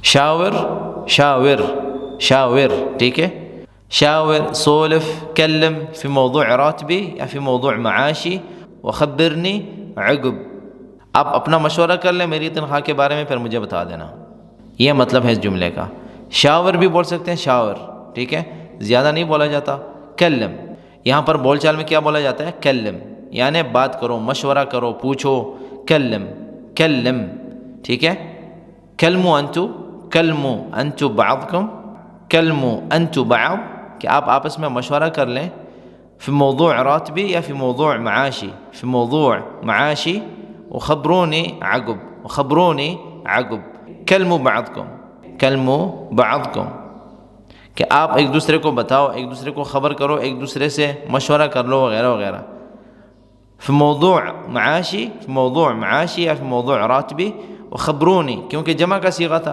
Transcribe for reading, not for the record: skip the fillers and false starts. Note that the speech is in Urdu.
شاور شاور شاور، ٹھیک ہے. شاور سولف کلم في موضوع راتبی یا في موضوع معاشی وخبرنی عقب. آپ اپنا مشورہ کر لیں میری تنخواہ کے بارے میں، پھر مجھے بتا دینا. یہ مطلب ہے اس جملے کا. شاور بھی بول سکتے ہیں، شاور، ٹھیک ہے، زیادہ نہیں بولا جاتا. کلم یہاں پر بول چال میں کیا بولا جاتا ہے؟ کلم، یعنی بات کرو، مشورہ کرو، پوچھو. کلم کلم، ٹھیک ہے. کلمو انتو، کلمو انتو بعضکم، کلمو انتو بعض، کہ آپ آپس میں مشورہ کر لیں. فی موضوع راتبی یا فی موضوع معاشی، فی موضوع معاشی وخبرونی عقب، وخبرونی عقب. کلمو بعضکم، کلمو بعضکم، کہ آپ ایک دوسرے کو بتاؤ، ایک دوسرے کو خبر کرو، ایک دوسرے سے مشورہ کر لو، وغیرہ وغیرہ. فی موضوع معاشی، فی موضوع معاشی یا فی موضوع راتبی وخبرونی، کیونکہ جمع کا صیغہ تھا